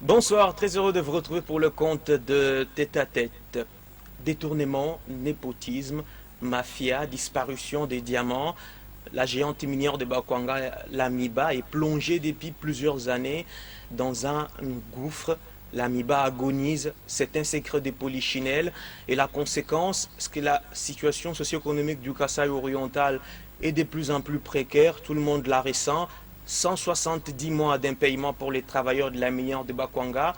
Bonsoir, très heureux de vous retrouver pour le compte de Tête à Tête. Détournement, népotisme, mafia, disparition des diamants. La géante minière de Bakwanga, l'Amiba, est plongée depuis plusieurs années dans un gouffre. L'Amiba agonise, c'est un secret des polichinelles. Et la conséquence, c'est que la situation socio-économique du Kasaï oriental est de plus en plus précaire. Tout le monde la ressent. 170 mois d'impayement pour les travailleurs de la minière de Bakwanga.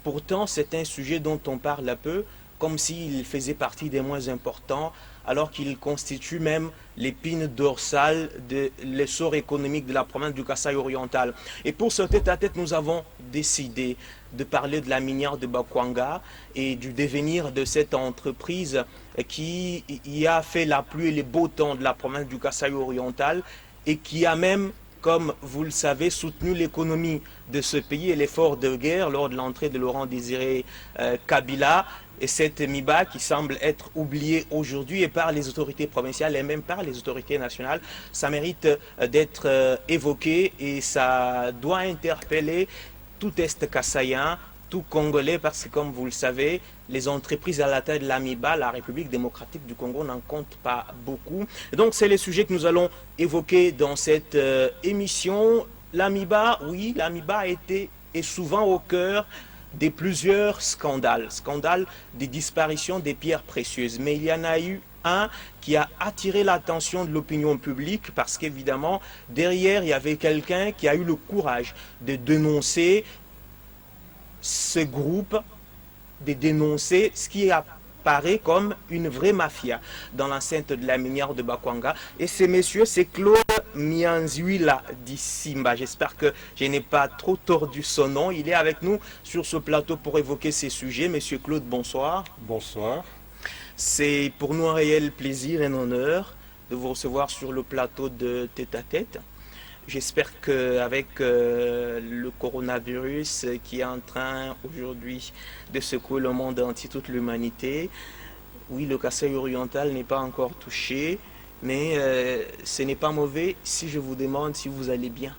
Pourtant, c'est un sujet dont on parle peu, comme s'il faisait partie des moins importants, alors qu'il constitue même l'épine dorsale de l'essor économique de la province du Kasaï oriental. Et pour ce tête-à-tête, nous avons décidé de parler de la minière de Bakwanga et du devenir de cette entreprise qui y a fait la pluie et les beaux temps de la province du Kasaï oriental et qui a même, comme vous le savez, soutenu l'économie de ce pays et l'effort de guerre lors de l'entrée de Laurent Désiré Kabila. Et cette MIBA qui semble être oubliée aujourd'hui et par les autorités provinciales et même par les autorités nationales, ça mérite d'être évoqué et ça doit interpeller tout Est kassaïen, tout Congolais, parce que comme vous le savez, les entreprises à la tête de l'AMIBA, la République démocratique du Congo, n'en comptent pas beaucoup. Et donc c'est les sujets que nous allons évoquer dans cette émission. L'AMIBA, oui, l'AMIBA a été et souvent au cœur de plusieurs scandales. Scandales des disparitions des pierres précieuses. Mais il y en a eu un qui a attiré l'attention de l'opinion publique parce qu'évidemment, derrière, il y avait quelqu'un qui a eu le courage de dénoncer ce groupe, de dénoncer ce qui apparaît comme une vraie mafia dans l'enceinte de la minière de Bakwanga. Et ce monsieur, c'est Claude Mianzuila Dissimba. J'espère que je n'ai pas trop tordu son nom. Il est avec nous sur ce plateau pour évoquer ces sujets. Monsieur Claude, bonsoir. Bonsoir. C'est pour nous un réel plaisir et un honneur de vous recevoir sur le plateau de Tête à Tête. J'espère qu'avec le coronavirus qui est en train aujourd'hui de secouer le monde entier, toute l'humanité, oui, le Kasaï oriental n'est pas encore touché, mais ce n'est pas mauvais si je vous demande si vous allez bien.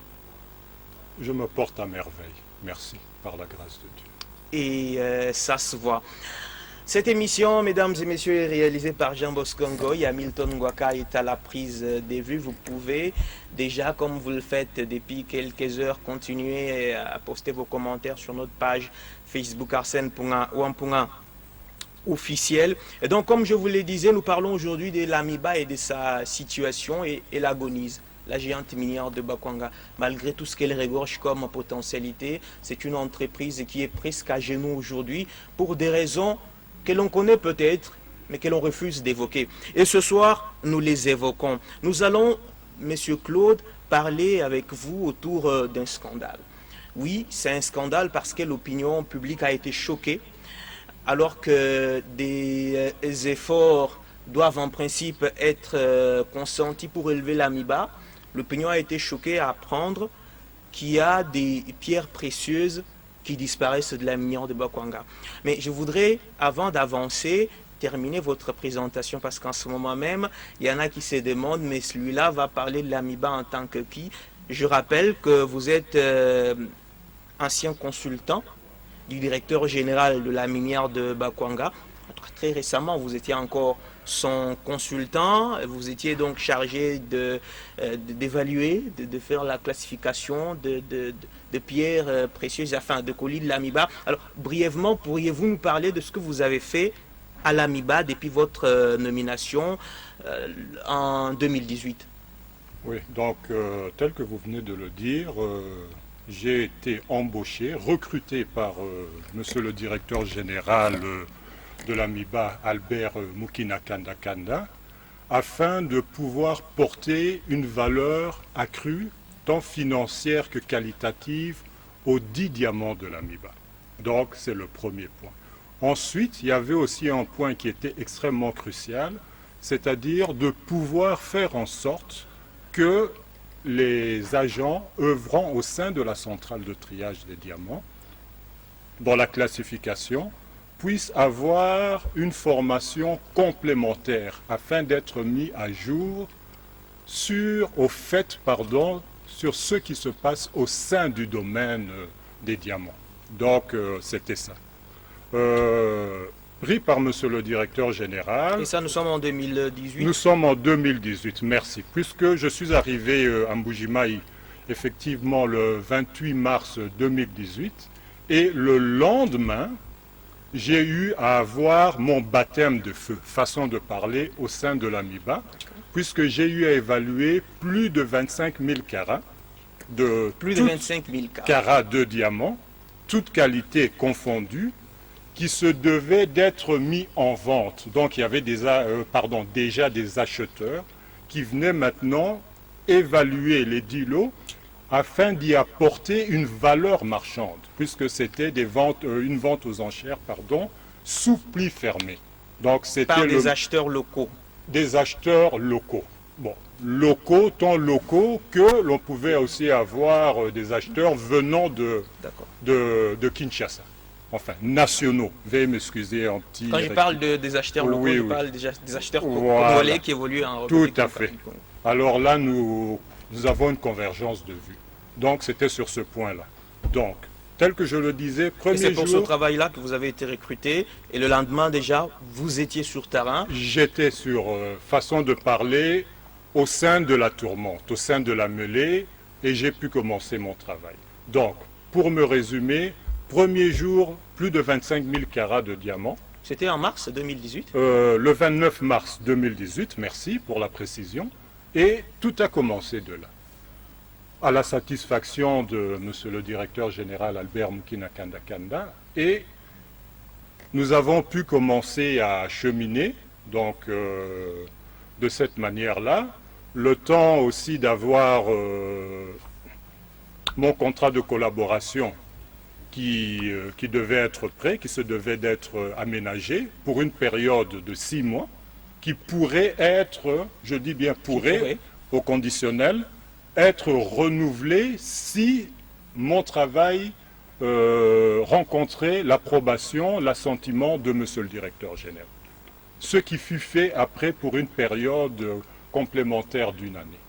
Je me porte à merveille. Merci, par la grâce de Dieu. Et ça se voit. Cette émission, mesdames et messieurs, est réalisée par Jean Bosco Ngoy. Hamilton Ngwaka est à la prise des vues. Vous pouvez déjà, comme vous le faites depuis quelques heures, continuer à poster vos commentaires sur notre page Facebook Arsène Punga ou Ampunga officiel. Et donc, comme je vous le disais, nous parlons aujourd'hui de l'Amiba et de sa situation et l'agonise. La géante minière de Bakwanga, malgré tout ce qu'elle regorge comme potentialité, c'est une entreprise qui est presque à genoux aujourd'hui pour des raisons que l'on connaît peut-être, mais que l'on refuse d'évoquer. Et ce soir, nous les évoquons. Nous allons, Monsieur Claude, parler avec vous autour d'un scandale. Oui, c'est un scandale parce que l'opinion publique a été choquée, alors que des efforts doivent en principe être consentis pour élever l'AMIBA. L'opinion a été choquée à apprendre qu'il y a des pierres précieuses qui disparaissent de la minière de Bakwanga. Mais je voudrais, avant d'avancer, terminer votre présentation parce qu'en ce moment même, il y en a qui se demandent, mais celui-là va parler de l'AMIBA en tant que qui? Je rappelle que vous êtes ancien consultant du directeur général de la minière de Bakwanga. Très récemment, vous étiez encore son consultant, vous étiez donc chargé d'évaluer, de faire la classification de pierres précieuses, enfin de colis de l'AMIBA. Alors, brièvement, pourriez-vous nous parler de ce que vous avez fait à l'AMIBA depuis votre nomination en 2018? Oui, donc, tel que vous venez de le dire, j'ai été embauché, recruté par monsieur le directeur général de l'AMIBA, Albert Mukina-Kanda Kanda, afin de pouvoir porter une valeur accrue, tant financière que qualitative, aux 10 diamants de l'AMIBA. Donc, c'est le premier point. Ensuite, il y avait aussi un point qui était extrêmement crucial, c'est-à-dire de pouvoir faire en sorte que les agents œuvrant au sein de la centrale de triage des diamants, dans la classification, puissent avoir une formation complémentaire afin d'être mis à jour sur ce qui se passe au sein du domaine des diamants. Donc, c'était ça. Pris par monsieur le directeur général. Et ça, nous sommes en 2018. Nous sommes en 2018, merci. Puisque je suis arrivé à Mbujimayi, effectivement, le 28 mars 2018. Et le lendemain, j'ai eu à avoir mon baptême de feu, façon de parler, au sein de l'AMIBA, puisque j'ai eu à évaluer plus de 25 000 carats de, Plus de 25 000 carats de diamants, toutes qualités confondues, qui se devaient d'être mis en vente. Donc il y avait déjà des acheteurs qui venaient maintenant évaluer les 10 lots afin d'y apporter une valeur marchande, puisque c'était une vente aux enchères, sous pli fermé. Donc c'était par des acheteurs locaux. Des acheteurs locaux. Bon, locaux, tant locaux que l'on pouvait aussi avoir des acheteurs venant de Kinshasa. Enfin, nationaux. Veuillez m'excuser en petit... Quand je parle des acheteurs locaux, je parle des acheteurs congolais qui évoluent en République. Tout à fait. Alors là, nous avons une convergence de vues. Donc, c'était sur ce point-là. Donc, tel que je le disais, premier jour... Et c'est pour ce travail-là que vous avez été recruté. Et le lendemain, déjà, vous étiez sur terrain. J'étais sur, façon de parler, au sein de la tourmente, au sein de la mêlée, et j'ai pu commencer mon travail. Donc, pour me résumer, premier jour, plus de 25 000 carats de diamants. C'était en mars 2018 Le 29 mars 2018, merci pour la précision. Et tout a commencé de là. À la satisfaction de monsieur le directeur général Albert Mukina Kanda. Et nous avons pu commencer à cheminer, donc de cette manière-là. Le temps aussi d'avoir mon contrat de collaboration qui devait être prêt, qui se devait d'être aménagé pour une période de 6 mois, qui pourrait être, je dis bien pourrait, au conditionnel, être renouvelé si mon travail rencontrait l'approbation, l'assentiment de monsieur le directeur général. Ce qui fut fait après pour une période complémentaire d'une année.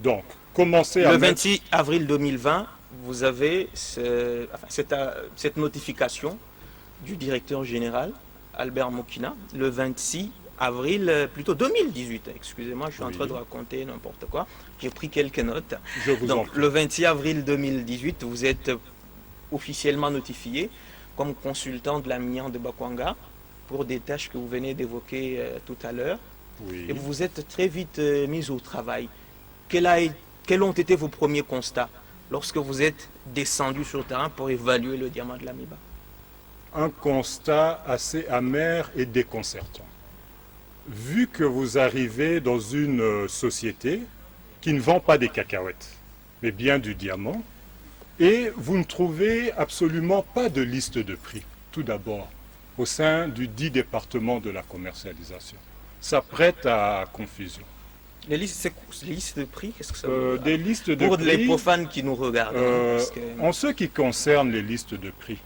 Donc, commencer à... Le 26 avril 2020, vous avez cette notification du directeur général, Albert Mukina, le 26 avril, plutôt 2018, excusez-moi, je suis en train de raconter n'importe quoi, j'ai pris quelques notes. Donc, le 26 avril 2018, vous êtes officiellement notifié comme consultant de la minière de Bakwanga pour des tâches que vous venez d'évoquer tout à l'heure. Et vous vous êtes très vite mis au travail. Quels ont été vos premiers constats lorsque vous êtes descendu sur le terrain pour évaluer le diamant de l'AMIBA? Un constat assez amer et déconcertant. Vu que vous arrivez dans une société qui ne vend pas des cacahuètes, mais bien du diamant, et vous ne trouvez absolument pas de liste de prix, tout d'abord, au sein du dit département de la commercialisation. Ça prête à confusion. Les listes de prix, qu'est-ce que ça veut dire? Des listes de pour prix, les profanes qui nous regardent. En ce qui concerne les listes de prix,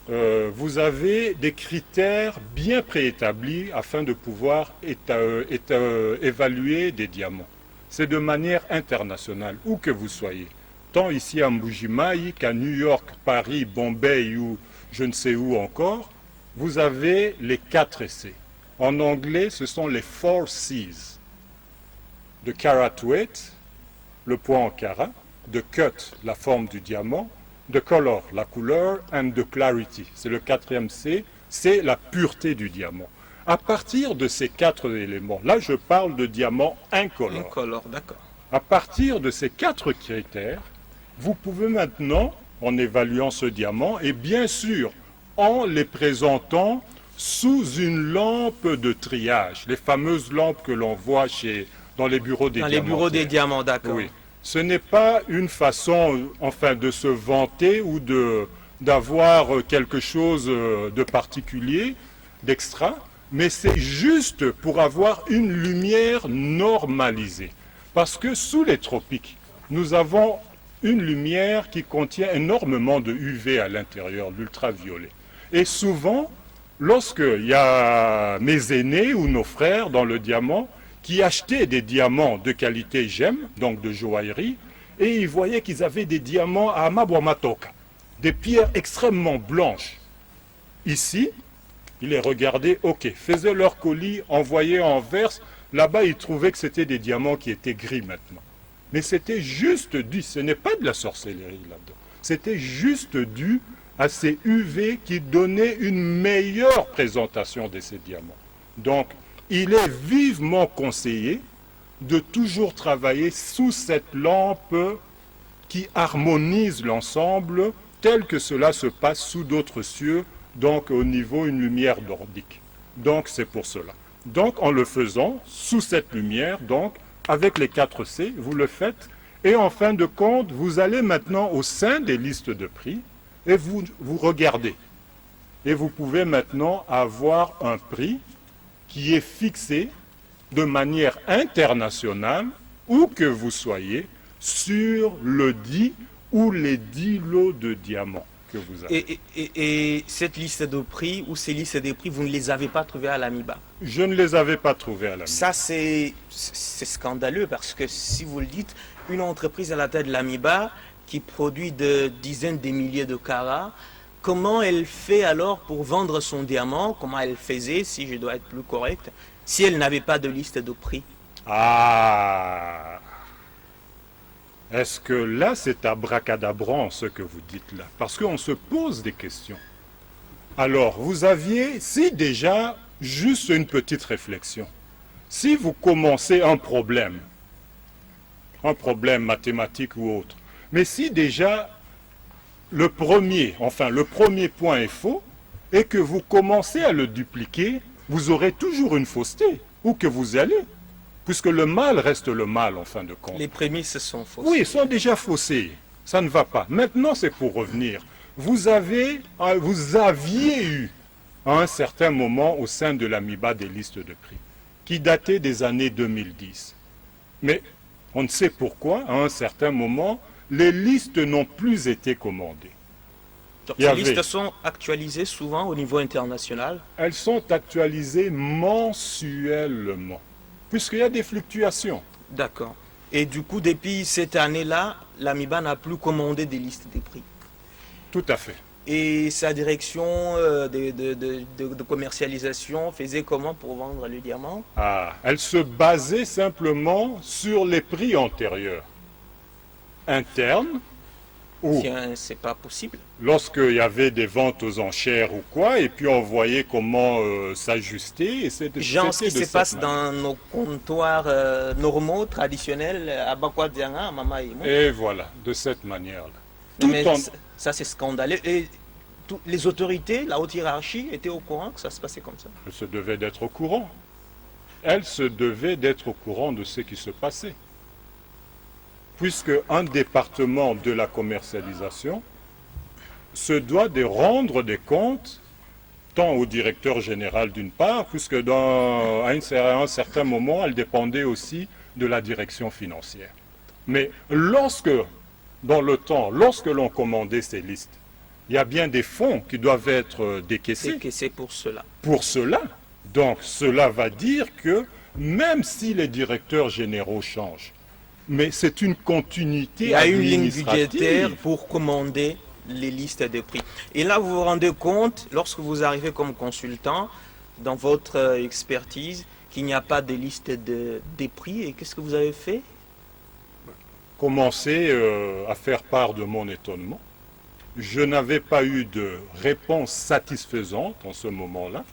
vous avez des critères bien préétablis afin de pouvoir évaluer des diamants. C'est de manière internationale, où que vous soyez. Tant ici à Mbujimayi qu'à New York, Paris, Bombay ou je ne sais où encore, vous avez les 4 essais. En anglais, ce sont les 4 C's. De carat weight, le poids en carat, de cut, la forme du diamant, de color, la couleur, and de clarity, c'est le 4e C, c'est la pureté du diamant. À partir de ces 4 éléments, là je parle de diamant incolore. Incolore, d'accord. À partir de ces 4 critères, vous pouvez maintenant, en évaluant ce diamant, et bien sûr en les présentant sous une lampe de triage, les fameuses lampes que l'on voit dans les bureaux des diamants. Dans les bureaux des diamants, d'accord. Oui. Ce n'est pas une façon, enfin, de se vanter ou d'avoir quelque chose de particulier, d'extra, mais c'est juste pour avoir une lumière normalisée. Parce que sous les tropiques, nous avons une lumière qui contient énormément de UV à l'intérieur, l'ultraviolet. Et souvent, lorsqu'il y a mes aînés ou nos frères dans le diamant, qui achetaient des diamants de qualité gemme, donc de joaillerie, et ils voyaient qu'ils avaient des diamants à Mabwamatoka, des pierres extrêmement blanches. Ici, il les regardait, ok, faisaient leur colis, envoyaient en verse. Là-bas, ils trouvaient que c'était des diamants qui étaient gris maintenant. Mais c'était juste dû, ce n'est pas de la sorcellerie là-dedans, c'était juste dû à ces UV qui donnaient une meilleure présentation de ces diamants. Donc, il est vivement conseillé de toujours travailler sous cette lampe qui harmonise l'ensemble tel que cela se passe sous d'autres cieux, donc au niveau une lumière nordique. Donc c'est pour cela. Donc en le faisant sous cette lumière, donc avec les 4 C, vous le faites, et en fin de compte, vous allez maintenant au sein des listes de prix, et vous regardez. Et vous pouvez maintenant avoir un prix qui est fixé de manière internationale, où que vous soyez, sur le 10 ou les 10 lots de diamants que vous avez. Et cette liste de prix ou ces listes de prix, vous ne les avez pas trouvées à l'AMIBA? Je ne les avais pas trouvées à l'AMIBA. Ça, c'est scandaleux parce que si vous le dites, une entreprise à la tête de l'AMIBA qui produit de dizaines de milliers de carats, comment elle fait alors pour vendre son diamant? Comment elle faisait, si je dois être plus correct, si elle n'avait pas de liste de prix? Ah! Est-ce que là, c'est abracadabrant ce que vous dites là? Parce qu'on se pose des questions. Alors, vous aviez, si déjà, juste une petite réflexion. Si vous commencez un problème mathématique ou autre, mais si déjà le premier point est faux, et que vous commencez à le dupliquer, vous aurez toujours une fausseté, où que vous allez. Puisque le mal reste le mal en fin de compte. Les prémices sont fausses. Oui, ils sont déjà faussés. Ça ne va pas. Maintenant, c'est pour revenir. Vous aviez eu, à un certain moment, au sein de l'AMIBA, des listes de prix, qui dataient des années 2010. Mais on ne sait pourquoi, à un certain moment, les listes n'ont plus été commandées. Donc, ces listes sont actualisées souvent au niveau international? Elles sont actualisées mensuellement. Puisqu'il y a des fluctuations. D'accord. Et du coup, depuis cette année-là, l'AMIBA n'a plus commandé des listes des prix. Tout à fait. Et sa direction de commercialisation faisait comment pour vendre le diamant? Elle se basait simplement sur les prix antérieurs. Internes, ou c'est pas possible. Lorsqu'il y avait des ventes aux enchères ou quoi, et puis on voyait comment s'ajuster. Genre ce qui se passe dans nos comptoirs normaux, traditionnels, à Bakwadianga, à Mama Imo. Et voilà, de cette manière-là. Mais ça c'est scandaleux. Et les autorités, la haute hiérarchie, étaient au courant que ça se passait comme ça? Elles se devaient d'être au courant. Elles se devaient d'être au courant de ce qui se passait. Puisque un département de la commercialisation se doit de rendre des comptes tant au directeur général d'une part, puisque à un certain moment, elle dépendait aussi de la direction financière. Mais dans le temps, lorsque l'on commandait ces listes, il y a bien des fonds qui doivent être décaissés. Décaissés pour cela. Pour cela. Donc cela va dire que même si les directeurs généraux changent, mais c'est une continuité administrative. Il y a une ligne budgétaire pour commander les listes de prix. Et là, vous vous rendez compte, lorsque vous arrivez comme consultant, dans votre expertise, qu'il n'y a pas de liste des prix. Et qu'est-ce que vous avez fait? Commencer à faire part de mon étonnement. Je n'avais pas eu de réponse satisfaisante en ce moment-là.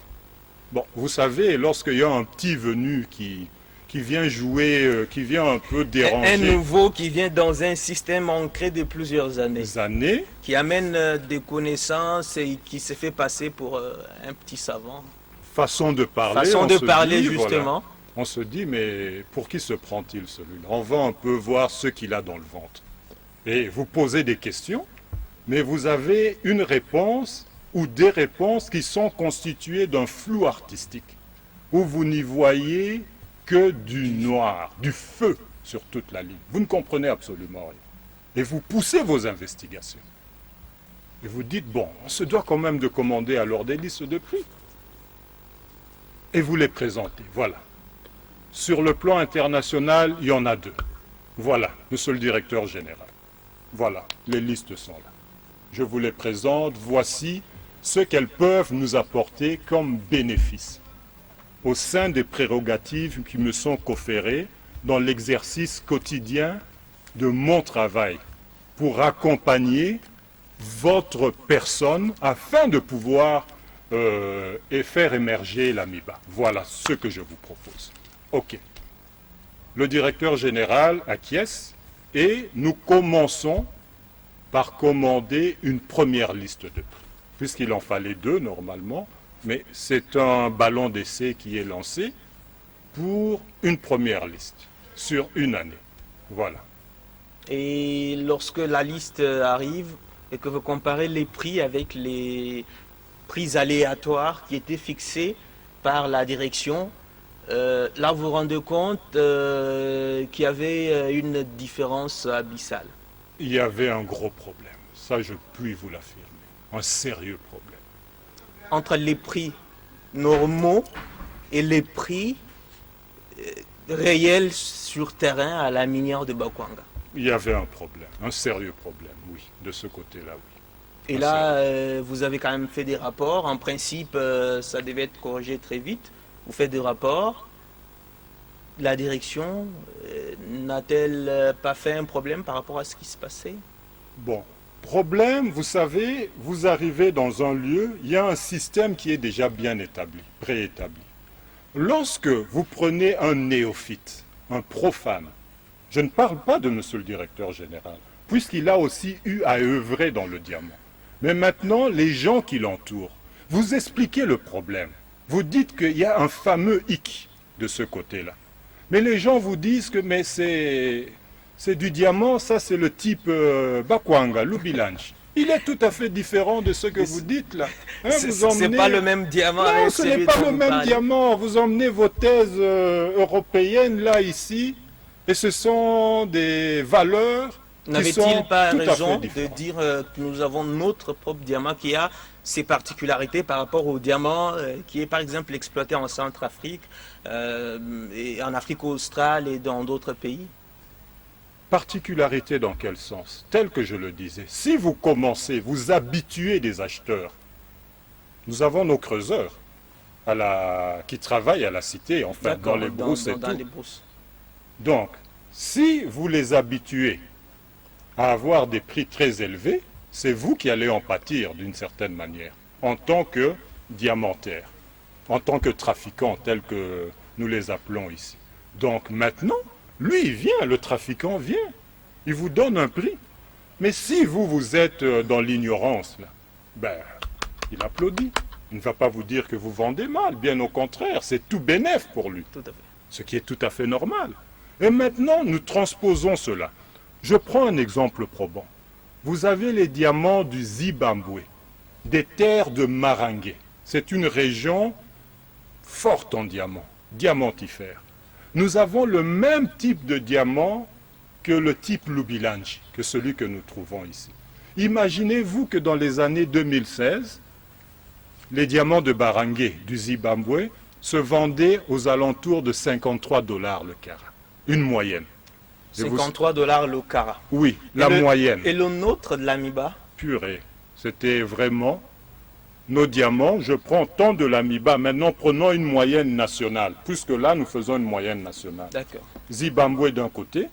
Bon, vous savez, lorsqu'il y a un petit venu qui vient jouer, qui vient un peu déranger. Un nouveau qui vient dans un système ancré de plusieurs années. Qui amène des connaissances et qui se fait passer pour un petit savant. Façon de parler. Façon de parler, justement. Voilà, on se dit, mais pour qui se prend-il celui-là? On va un peu voir ce qu'il a dans le ventre. Et vous posez des questions, mais vous avez une réponse ou des réponses qui sont constituées d'un flou artistique, où vous n'y voyez que du noir, du feu sur toute la ligne. Vous ne comprenez absolument rien. Et vous poussez vos investigations. Et vous dites, bon, on se doit quand même de commander alors des listes de prix. Et vous les présentez, voilà. Sur le plan international, il y en a 2. Voilà, monsieur le directeur général. Voilà, les listes sont là. je vous les présente. Voici ce qu'elles peuvent nous apporter comme bénéfice au sein des prérogatives qui me sont conférées dans l'exercice quotidien de mon travail pour accompagner votre personne afin de pouvoir et faire émerger l'AMIBA. Voilà ce que je vous propose. OK. Le directeur général acquiesce et nous commençons par commander une première liste de prix, puisqu'il en fallait 2 normalement, mais c'est un ballon d'essai qui est lancé pour une première liste sur une année. Voilà. Et lorsque la liste arrive et que vous comparez les prix avec les prix aléatoires qui étaient fixés par la direction, là vous vous rendez compte qu'il y avait une différence abyssale. Il y avait un gros problème, ça je puis vous l'affirmer, un sérieux problème. Entre les prix normaux et les prix réels sur terrain à la minière de Bakwanga. Il y avait un problème, un sérieux problème, oui, de ce côté-là, oui. Et là, vous avez quand même fait des rapports. En principe, ça devait être corrigé très vite. Vous faites des rapports. La direction n'a-t-elle pas fait un problème par rapport à ce qui se passait? Bon, problème, vous savez, vous arrivez dans un lieu, il y a un système qui est déjà bien établi, préétabli. Lorsque vous prenez un néophyte, un profane, je ne parle pas de monsieur le directeur général, puisqu'il a aussi eu à œuvrer dans le diamant. Mais maintenant, les gens qui l'entourent, vous expliquez le problème. Vous dites qu'il y a un fameux hic de ce côté-là. Mais les gens vous disent que mais c'est du diamant, ça c'est le type Bakwanga, Lubilanche. Il est tout à fait différent de ce que vous dites là. Hein, c'est pas le même diamant. Non, ce n'est pas le même diamant. Vous emmenez vos thèses européennes là, ici, et ce sont des valeurs qui sont N'avait-il pas tout à raison fait de différentes. dire que nous avons notre propre diamant qui a ses particularités par rapport au diamant qui est par exemple exploité en Centrafrique, et en Afrique australe et dans d'autres pays? Particularité dans quel sens? Tel que je le disais, si vous commencez, vous habituez des acheteurs, nous avons nos creuseurs qui travaillent à la cité, en fait, dans les brousses et tout. Les brousses. Donc, si vous les habituez à avoir des prix très élevés, c'est vous qui allez en pâtir d'une certaine manière, en tant que diamantaire, en tant que trafiquant, tel que nous les appelons ici. Donc maintenant, lui, il vient, le trafiquant vient, il vous donne un prix. Mais si vous, vous êtes dans l'ignorance, là, ben, il applaudit. Il ne va pas vous dire que vous vendez mal, bien au contraire, c'est tout bénef pour lui. Tout à fait. Ce qui est tout à fait normal. Et maintenant, nous transposons cela. Je prends un exemple probant. Vous avez les diamants du Zimbabwe, des terres de Marangué. C'est une région forte en diamants, diamantifère. Nous avons le même type de diamant que le type Lubilanchi, que celui que nous trouvons ici. Imaginez-vous que dans les années 2016, les diamants de Barangay du Zimbabwe se vendaient aux alentours de 53 $ le carat, une moyenne. 53 $ le carat. Oui, la moyenne. Et le nôtre de l'AMIBA? Purée, c'était vraiment nos diamants. Je prends tant de l'AMIBA, maintenant prenons une moyenne nationale, puisque là nous faisons une moyenne nationale. D'accord. Zimbabwe d'un côté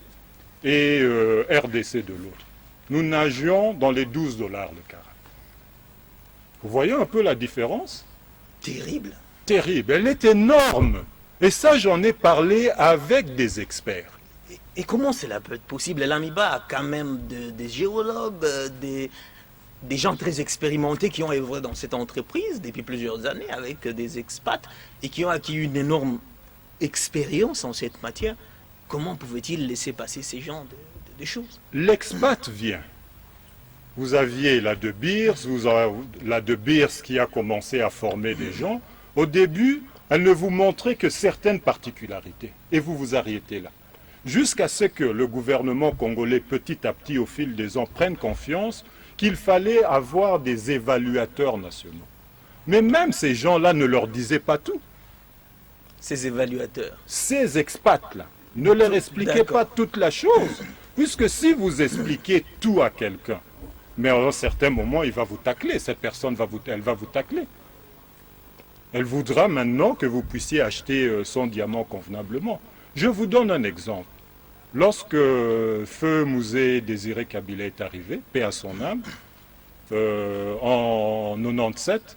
et RDC de l'autre. Nous nagions dans les 12 $ le carat. Vous voyez un peu la différence? Terrible. Terrible, elle est énorme. Et ça, j'en ai parlé avec des experts. Et comment cela peut être possible? L'AMIBA a quand même des géologues, des gens très expérimentés qui ont œuvré dans cette entreprise depuis plusieurs années avec des expats et qui ont acquis une énorme expérience en cette matière. Comment pouvait-il laisser passer ces genres de choses? L'expat vient. Vous aviez la De Beers, la De Beers qui a commencé à former des gens. Au début, elle ne vous montrait que certaines particularités. Et vous vous arrêtez là. Jusqu'à ce que le gouvernement congolais, petit à petit, au fil des ans, prenne confiance qu'il fallait avoir des évaluateurs nationaux. Mais même ces gens-là ne leur disaient pas tout. Ces évaluateurs. Ces expats-là ne leur expliquaient pas toute la chose. Puisque si vous expliquez tout à quelqu'un, Mais à un certain moment, il va vous tacler. Cette personne, elle va vous tacler. Elle voudra maintenant que vous puissiez acheter son diamant convenablement. Je vous donne un exemple. Lorsque Feu Mouzé Désiré Kabila est arrivé, paix à son âme, en 97,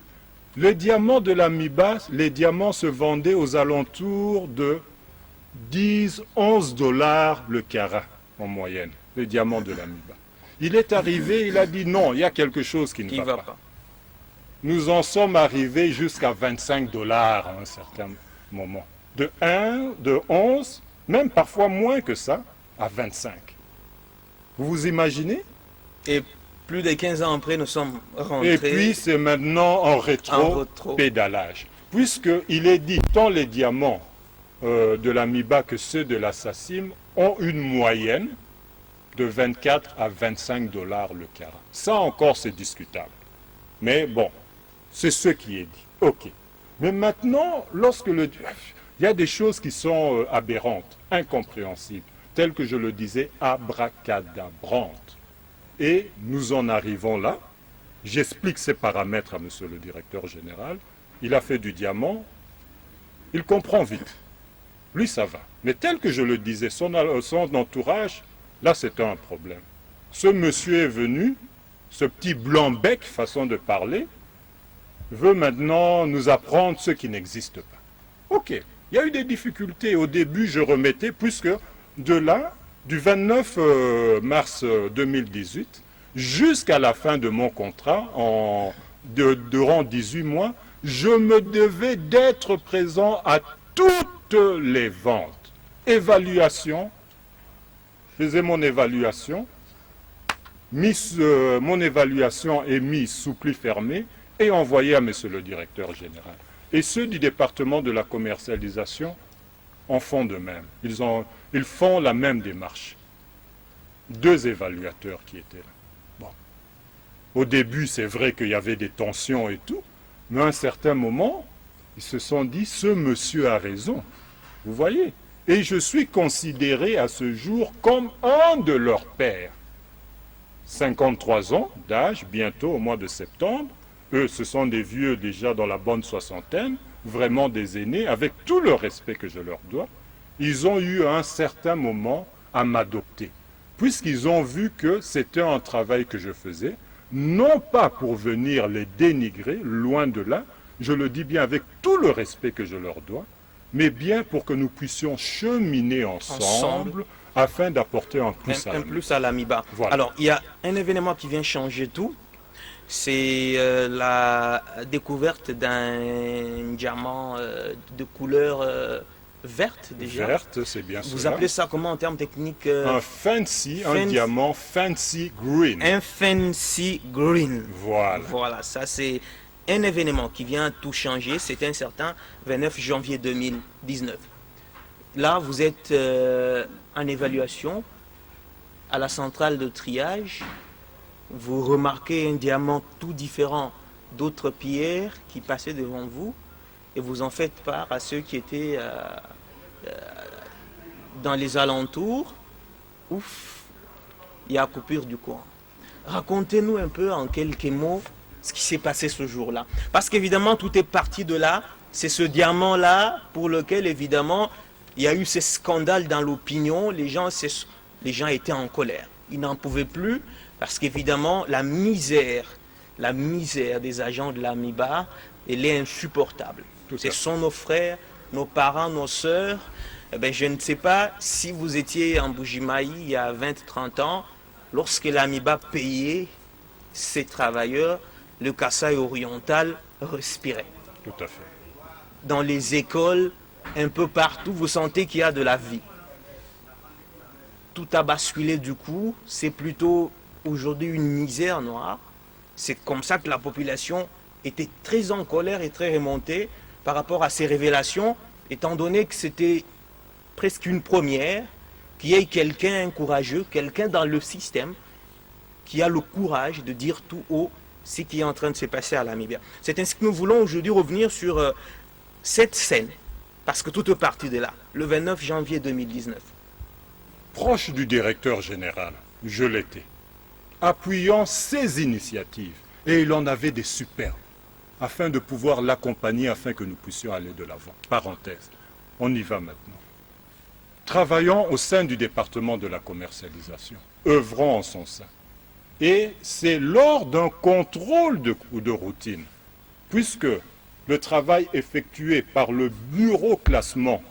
les diamants de la MIBA, les diamants se vendaient aux alentours de 10-11 dollars le carat en moyenne, les diamants de la MIBA. Il est arrivé, il a dit non, il y a quelque chose qui ne va pas. Nous en sommes arrivés jusqu'à 25 dollars à un certain moment. De 11, même parfois moins que ça, à 25. Vous vous imaginez? Et plus de 15 ans après, nous sommes rentrés. Et puis c'est maintenant en rétro-pédalage. Puisqu'il est dit, tant les diamants de la MIBA que ceux de la SACIM ont une moyenne de 24 à 25 dollars le carat. Ça encore, c'est discutable. Mais bon, c'est ce qui est dit. OK. Mais maintenant, lorsque il y a des choses qui sont aberrantes, incompréhensibles, telles que je le disais, abracadabrantes. Et nous en arrivons là. J'explique ces paramètres à monsieur le directeur général. Il a fait du diamant. Il comprend vite. Lui, ça va. Mais tel que je le disais, son entourage, là, c'est un problème. Ce monsieur est venu, ce petit blanc-bec, façon de parler, veut maintenant nous apprendre ce qui n'existe pas. OK. Il y a eu des difficultés. Au début, je remettais, puisque de là, du 29 mars 2018, jusqu'à la fin de mon contrat, durant 18 mois, je me devais d'être présent à toutes les ventes. Évaluation, je faisais mon évaluation, mon évaluation est mise sous pli fermé et envoyée à monsieur le directeur général. Et ceux du département de la commercialisation en font de même. Ils font la même démarche. 2 évaluateurs qui étaient là. Bon. Au début, c'est vrai qu'il y avait des tensions et tout, mais à un certain moment, ils se sont dit, ce monsieur a raison. Vous voyez? Et je suis considéré à ce jour comme un de leurs pères. 53 ans d'âge, bientôt au mois de septembre. Eux, ce sont des vieux déjà dans la bonne soixantaine, vraiment des aînés, avec tout le respect que je leur dois. Ils ont eu à un certain moment à m'adopter, puisqu'ils ont vu que c'était un travail que je faisais, non pas pour venir les dénigrer, loin de là, je le dis bien avec tout le respect que je leur dois, mais bien pour que nous puissions cheminer ensemble afin d'apporter un plus à l'AMIBA. Voilà. Alors, il y a un événement qui vient changer tout. C'est la découverte d'un diamant de couleur verte déjà. Verte, c'est bien Vous cela. appelez ça comment en termes techniques un diamant fancy green. Un fancy green. Voilà. Voilà, ça c'est un événement qui vient tout changer. C'est un certain 29 janvier 2019. Là, vous êtes en évaluation à la centrale de triage. Vous remarquez un diamant tout différent d'autres pierres qui passaient devant vous et vous en faites part à ceux qui étaient dans les alentours. Ouf, il y a coupure du courant. Racontez-nous un peu en quelques mots ce qui s'est passé ce jour-là. Parce qu'évidemment, tout est parti de là. C'est ce diamant-là pour lequel, évidemment, il y a eu ces scandales dans l'opinion. Les gens étaient en colère. Ils n'en pouvaient plus. Parce qu'évidemment, la misère des agents de l'AMIBA, elle est insupportable. Ce sont nos frères, nos parents, nos sœurs. Eh bien, je ne sais pas si vous étiez en Bujimaï il y a 20-30 ans, lorsque l'AMIBA payait ses travailleurs, le Kasaï oriental respirait. Tout à fait. Dans les écoles, un peu partout, vous sentez qu'il y a de la vie. Tout a basculé du coup, c'est plutôt aujourd'hui une misère noire. C'est comme ça que la population était très en colère et très remontée par rapport à ces révélations, étant donné que c'était presque une première, qu'il y ait quelqu'un courageux, quelqu'un dans le système, qui a le courage de dire tout haut ce qui est en train de se passer à l'AMIBA. C'est ainsi que nous voulons aujourd'hui revenir sur cette scène, parce que tout est parti de là, le 29 janvier 2019. Proche du directeur général, je l'étais. appuyant ses initiatives. Et il en avait des superbes, afin de pouvoir l'accompagner, afin que nous puissions aller de l'avant. Parenthèse, on y va maintenant. Travaillant au sein du département de la commercialisation, œuvrant en son sein. Et c'est lors d'un contrôle de routine, puisque le travail effectué par le bureau classement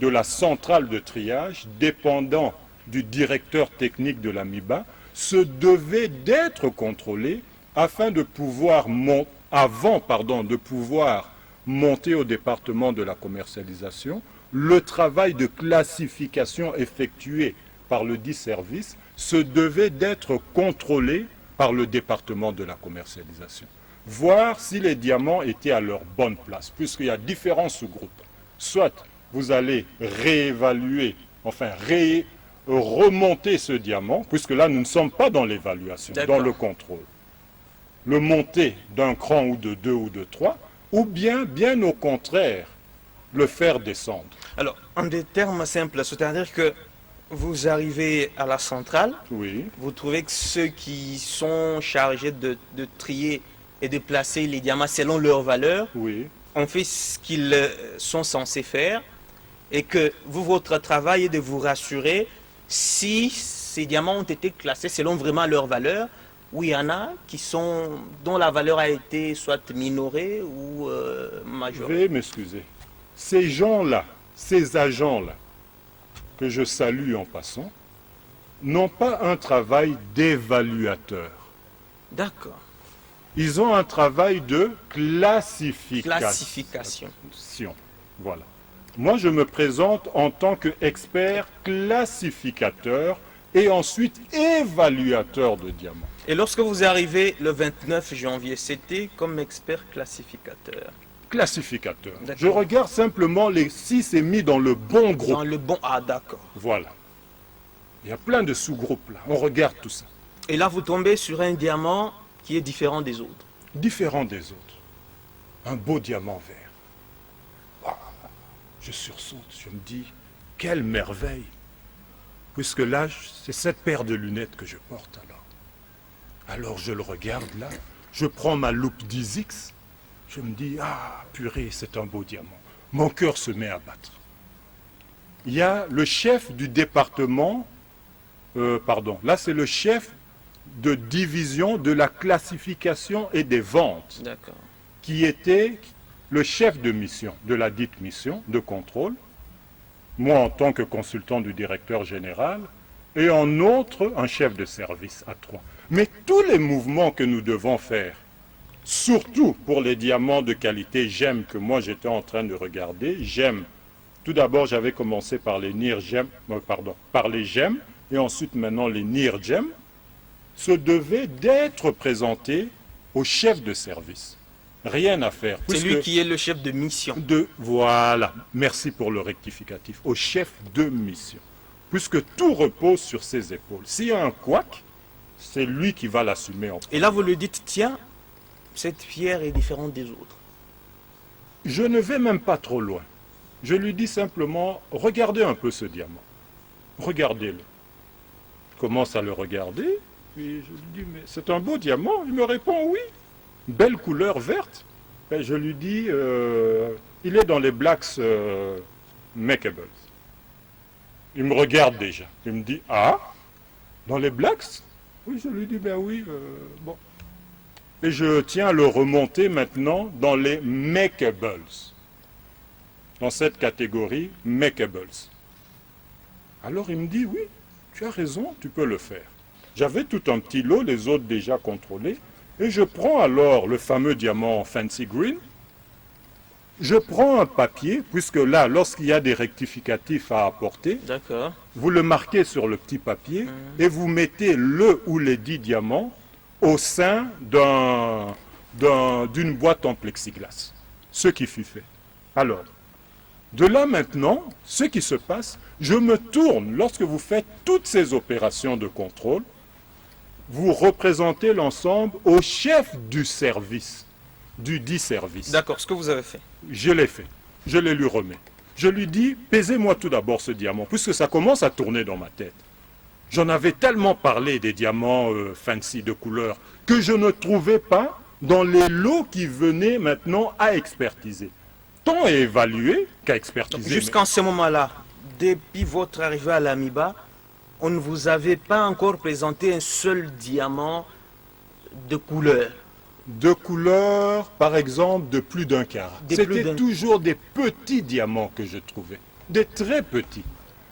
de la centrale de triage, dépendant du directeur technique de l'AMIBA, se devait d'être contrôlé afin de pouvoir de pouvoir monter au département de la commercialisation. Le travail de classification effectué par le dit service se devait d'être contrôlé par le département de la commercialisation. Voir si les diamants étaient à leur bonne place, puisqu'il y a différents sous-groupes. Soit vous allez réévaluer, remonter ce diamant, puisque là nous ne sommes pas dans l'évaluation, dans le contrôle. Le monter d'un cran ou de 2 ou de 3, ou bien au contraire, le faire descendre. Alors, en des termes simples, c'est-à-dire que vous arrivez à la centrale, oui. Vous trouvez que ceux qui sont chargés de trier et de placer les diamants selon leur valeur, oui. ont fait ce qu'ils sont censés faire, et que votre travail est de vous rassurer si ces diamants ont été classés selon vraiment leur valeur, ou il y en a dont la valeur a été soit minorée ou majorée. Veuillez m'excuser. Ces gens-là, ces agents-là, que je salue en passant, n'ont pas un travail d'évaluateur. D'accord. Ils ont un travail de classification. Voilà. Moi, je me présente en tant qu'expert classificateur et ensuite évaluateur de diamants. Et lorsque vous arrivez le 29 janvier, c'était comme expert classificateur. Classificateur. Je regarde simplement si c'est mis dans le bon groupe. Dans le bon... Ah, d'accord. Voilà. Il y a plein de sous-groupes là. On regarde tout ça. Et là, vous tombez sur un diamant qui est différent des autres. Différent des autres. Un beau diamant vert. Ah, je sursaute. Je me dis, quelle merveille. Puisque là, c'est cette paire de lunettes que je porte alors. Alors je le regarde là. Je prends ma loupe 10X. Je me dis, ah, purée, c'est un beau diamant. Mon cœur se met à battre. Il y a le chef du département, là c'est le chef de division de la classification et des ventes, qui était le chef de mission, de la dite mission de contrôle, moi en tant que consultant du directeur général, et en autre, un chef de service à 3. Mais tous les mouvements que nous devons faire, surtout pour les diamants de qualité GEM que moi j'étais en train de regarder, GEM, tout d'abord j'avais commencé par les NIR GEM, par les GEM, et ensuite maintenant les NIR GEM, se devait d'être présenté au chef de service. Rien à faire. C'est lui qui est le chef de mission. Voilà, merci pour le rectificatif, au chef de mission. Puisque tout repose sur ses épaules. S'il y a un couac, c'est lui qui va l'assumer en premier. Et là vous lui dites, tiens, cette pierre est différente des autres. Je ne vais même pas trop loin. Je lui dis simplement, regardez un peu ce diamant. Regardez-le. Je commence à le regarder, puis je lui dis, mais c'est un beau diamant. Il me répond, oui. Belle couleur verte. Et je lui dis, il est dans les Blacks Makeables. Il me regarde déjà. Il me dit, ah, dans les Blacks? Oui, je lui dis, ben oui, bon. Et je tiens à le remonter maintenant dans les Makeables. Dans cette catégorie, Makeables. Alors il me dit, oui, tu as raison, tu peux le faire. J'avais tout un petit lot, les autres déjà contrôlés, et je prends alors le fameux diamant Fancy Green. Je prends un papier, puisque là, lorsqu'il y a des rectificatifs à apporter, vous le marquez sur le petit papier, et vous mettez le ou les 10 diamants au sein d'une boîte en plexiglas. Ce qui fut fait. Alors, de là maintenant, ce qui se passe, je me tourne, lorsque vous faites toutes ces opérations de contrôle, vous représentez l'ensemble au chef du service, du dit service. D'accord, ce que vous avez fait. Je l'ai fait, je les lui remets. Je lui dis, pesez-moi tout d'abord ce diamant, puisque ça commence à tourner dans ma tête. J'en avais tellement parlé des diamants fancy de couleur que je ne trouvais pas dans les lots qui venaient maintenant à expertiser. Tant à évaluer qu'à expertiser. Jusqu'en ce moment-là, depuis votre arrivée à l'AMIBA, on ne vous avait pas encore présenté un seul diamant de couleur. De couleur, par exemple, de plus d'un carat. C'était toujours des petits diamants que je trouvais. Des très petits.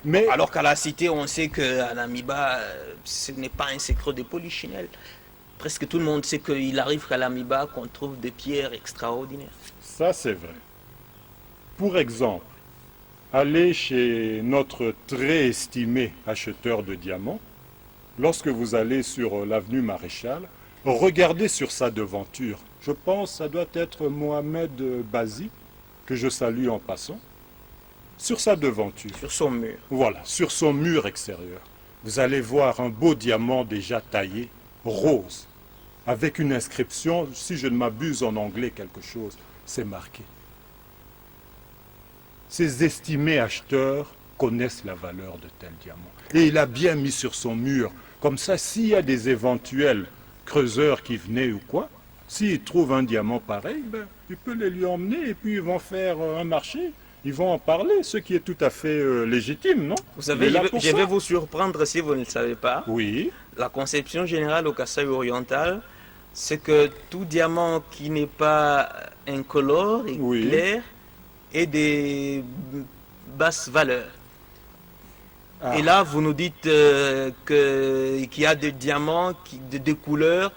Mais alors qu'à la cité, on sait qu'à l'AMIBA, ce n'est pas un secret de polichinelle. Presque tout le monde sait qu'il arrive qu'à l'AMIBA qu'on trouve des pierres extraordinaires. Ça, c'est vrai. Pour exemple, allez chez notre très estimé acheteur de diamants. Lorsque vous allez sur l'avenue Maréchal, regardez sur sa devanture. Je pense que ça doit être Mohamed Bazi, que je salue en passant. Sur sa devanture. Sur son mur. Voilà, sur son mur extérieur. Vous allez voir un beau diamant déjà taillé, rose, avec une inscription, si je ne m'abuse en anglais quelque chose, c'est marqué. Ces estimés acheteurs connaissent la valeur de tel diamant. Et il a bien mis sur son mur. Comme ça, s'il y a des éventuels creuseurs qui venaient ou quoi, s'ils trouvent un diamant pareil, ben, il peut les lui emmener et puis ils vont faire un marché. Ils vont en parler, ce qui est tout à fait légitime, non? Vous savez, je vais vous surprendre si vous ne le savez pas. Oui. La conception générale au Kasaï oriental, c'est que tout diamant qui n'est pas incolore et clair est des basses valeurs. Et là, vous nous dites qu'il y a des diamants de couleurs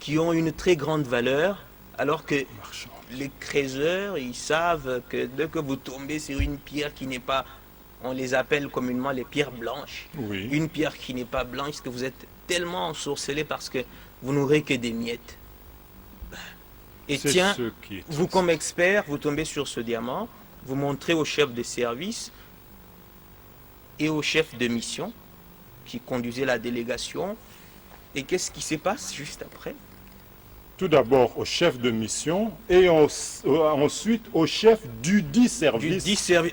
qui ont une très grande valeur, alors que les creuseurs, ils savent que dès que vous tombez sur une pierre qui n'est pas, on les appelle communément les pierres blanches, une pierre qui n'est pas blanche, que vous êtes tellement ensorcelé parce que vous n'aurez que des miettes. Et tiens, vous comme expert, vous tombez sur ce diamant, vous montrez au chef de service et au chef de mission qui conduisait la délégation. Et qu'est-ce qui se passe juste après? Tout d'abord au chef de mission et ensuite au chef du dit service,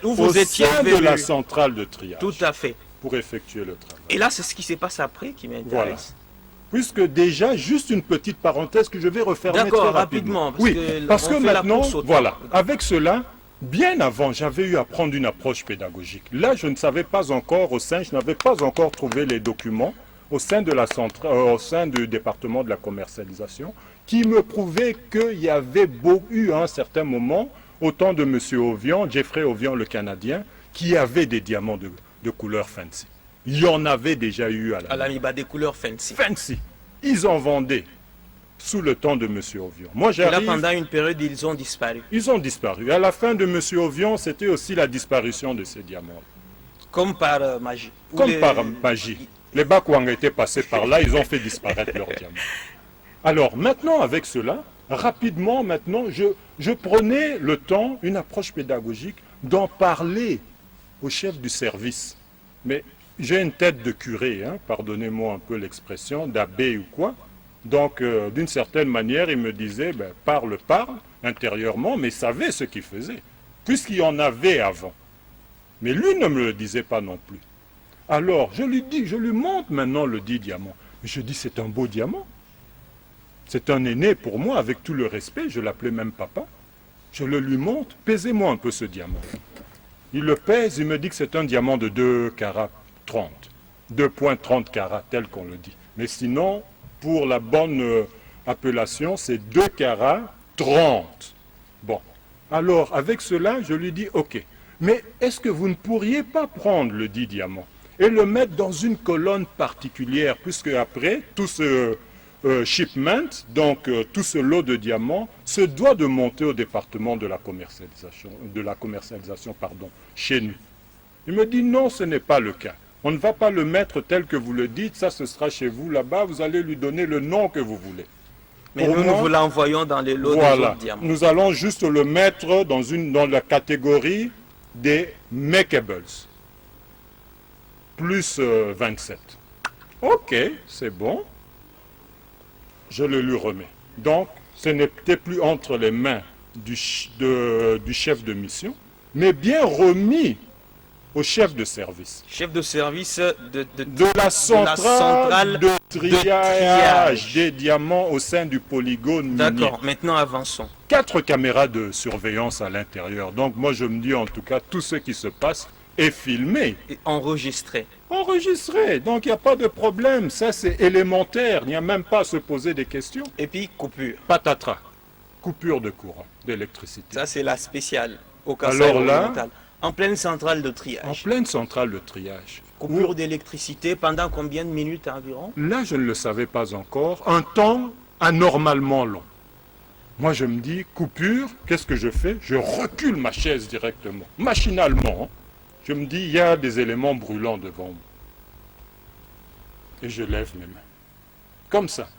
où vous étiez de la centrale de triage. Tout à fait. Pour effectuer le travail. Et là, c'est ce qui se passe après qui m'intéresse. Voilà. Puisque déjà, juste une petite parenthèse que je vais refermer très rapidement. Parce que maintenant, voilà, avec cela, bien avant, j'avais eu à prendre une approche pédagogique. Là, je ne savais pas encore, je n'avais pas encore trouvé les documents au sein de la au sein du département de la commercialisation, qui me prouvaient qu'il y avait eu à un certain moment, au temps de M. Ovian, Jeffrey Ovian le Canadien, qui avait des diamants de couleur fancy. Il y en avait déjà eu à l'AMIBA des couleurs fancy. Fancy. Ils en vendaient sous le temps de M. Ovian. Moi, et là, pendant une période, ils ont disparu. Ils ont disparu. À la fin de M. Ovian, c'était aussi la disparition de ces diamants. Comme par magie. Par magie. Les Bakwanga étaient passés par là, ils ont fait disparaître leurs diamants. Alors, maintenant, avec cela, rapidement, maintenant, je prenais le temps, une approche pédagogique, d'en parler au chef du service. Mais j'ai une tête de curé, hein, pardonnez-moi un peu l'expression, d'abbé ou quoi. Donc, d'une certaine manière, il me disait, ben, parle intérieurement, mais savait ce qu'il faisait, puisqu'il y en avait avant. Mais lui ne me le disait pas non plus. Alors, je lui dis, je lui montre maintenant le dit diamant. Je dis, c'est un beau diamant. C'est un aîné pour moi, avec tout le respect, je l'appelais même papa. Je le lui montre, pesez-moi un peu ce diamant. Il le pèse, il me dit que c'est un diamant de 2 carats 30. 2,30 carats, tel qu'on le dit. Mais sinon, pour la bonne appellation, c'est 2 carats 30. Bon, alors avec cela, je lui dis, ok, mais est-ce que vous ne pourriez pas prendre le dit diamant et le mettre dans une colonne particulière, puisque après, tout ce shipment, donc tout ce lot de diamants, se doit de monter au département de la commercialisation, chez nous. Il me dit, non, ce n'est pas le cas. On ne va pas le mettre tel que vous le dites, ça ce sera chez vous là-bas, vous allez lui donner le nom que vous voulez. Mais nous vous l'envoyons dans les lots des autres diamants. Nous allons juste le mettre dans la catégorie des makeables. Plus 27. Ok, c'est bon. Je le lui remets. Donc, ce n'était plus entre les mains du chef de mission, mais bien remis au chef de service. Chef de service De la centrale de triage des diamants au sein du polygone minier. D'accord, maintenant avançons. 4 caméras de surveillance à l'intérieur. Donc moi je me dis en tout cas, tout ce qui se passe est filmé. Et enregistré. Enregistré, donc il n'y a pas de problème. Ça c'est élémentaire, il n'y a même pas à se poser des questions. Et puis coupure. Patatras, coupure de courant, d'électricité. Ça c'est la spéciale au Alors Kasaï là, oriental. En pleine centrale de En triage. pleine centrale de triage. Coupure d'électricité pendant combien de minutes environ? Là, je ne le savais pas encore. Un temps anormalement long. Moi, je me dis, coupure, qu'est-ce que je fais? Je recule ma chaise directement, machinalement. Je me dis, il y a des éléments brûlants devant moi. Et je lève mes mains. Comme ça.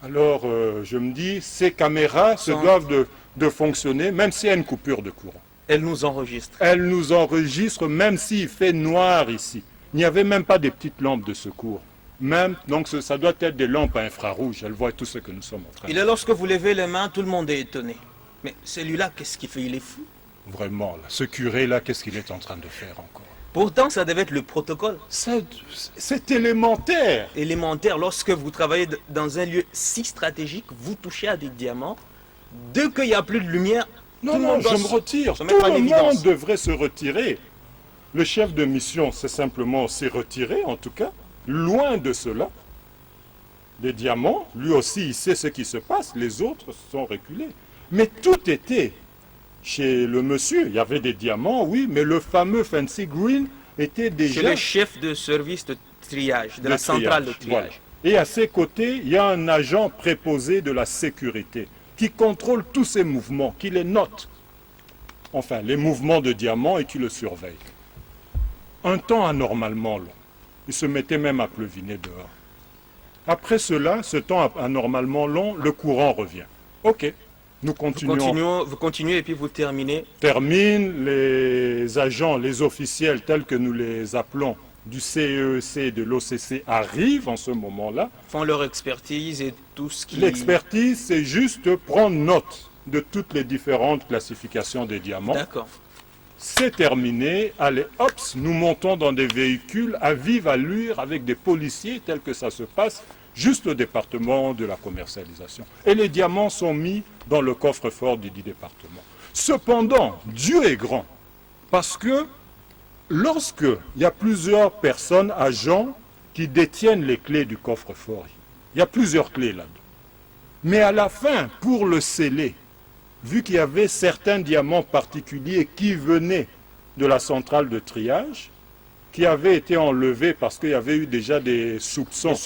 Alors, je me dis, ces caméras se doivent de fonctionner, même s'il y a une coupure de courant. Elle nous enregistre. Elle nous enregistre même s'il fait noir ici. Il n'y avait même pas des petites lampes de secours. Même, donc ça doit être des lampes à infrarouge. Elle voit tout ce que nous sommes en train de Et faire. là, lorsque vous levez les mains, tout le monde est étonné. Mais celui-là, qu'est-ce qu'il fait? Il est fou. Vraiment, là, ce curé-là, qu'est-ce qu'il est en train de faire encore? Pourtant, ça devait être le protocole C'est élémentaire. élémentaire. Lorsque vous travaillez dans un lieu si stratégique, vous touchez à des diamants. Dès qu'il n'y a plus de lumière, Non, tout le non, monde doit je me retire. se Tout mettre en le évidence. monde devrait se retirer. Le chef de mission s'est retiré, en tout cas. Loin de cela. Les diamants, lui aussi, il sait ce qui se passe. Les autres sont reculés. Mais tout était chez le monsieur. Il y avait des diamants, oui, mais le fameux Fancy Green était C'est déjà le chef de service de triage, de la centrale de triage. Voilà. Et à ses côtés, il y a un agent préposé de la sécurité qui contrôle tous ses mouvements, qui les note. Enfin, les mouvements de diamant et qui le surveille. Un temps anormalement long. Il se mettait même à pleuviner dehors. Après cela, ce temps anormalement long, le courant revient. Ok, nous continuons. Vous continuez et puis vous terminez. Termine, les agents, les officiels tels que nous les appelons du CEEC et de l'OCC arrivent en ce moment-là. Font leur expertise et tout ce qui... L'expertise, c'est juste prendre note de toutes les différentes classifications des diamants. D'accord. C'est terminé, allez, hop, nous montons dans des véhicules à vive allure avec des policiers tel que ça se passe juste au département de la commercialisation. Et les diamants sont mis dans le coffre-fort du dit département. Cependant, Dieu est grand, parce que lorsque il y a plusieurs personnes, agents, qui détiennent les clés du coffre-fort, il y a plusieurs clés là-dedans. Mais à la fin, pour le sceller, vu qu'il y avait certains diamants particuliers qui venaient de la centrale de triage, qui avaient été enlevés parce qu'il y avait eu déjà des soupçons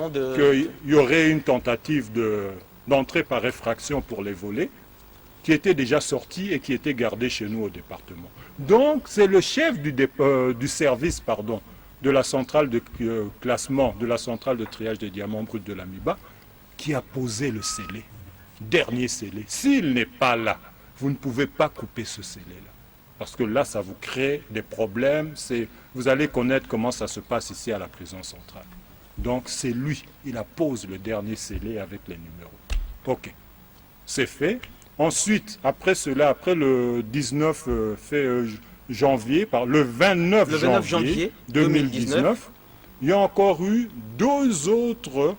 qu'il y aurait une tentative d'entrée par effraction pour les voler, qui étaient déjà sortis et qui étaient gardés chez nous au département. Donc c'est le chef du service de la centrale de classement, de la centrale de triage des diamants bruts de l'AMIBA, qui a posé le scellé. Dernier scellé. S'il n'est pas là, vous ne pouvez pas couper ce scellé-là. Parce que là, ça vous crée des problèmes. Vous allez connaître comment ça se passe ici à la prison centrale. Donc c'est lui, il a posé le dernier scellé avec les numéros. Ok, c'est fait. Ensuite, après cela, après le 19 janvier, le 29 janvier 2019, il y a encore eu 2 autres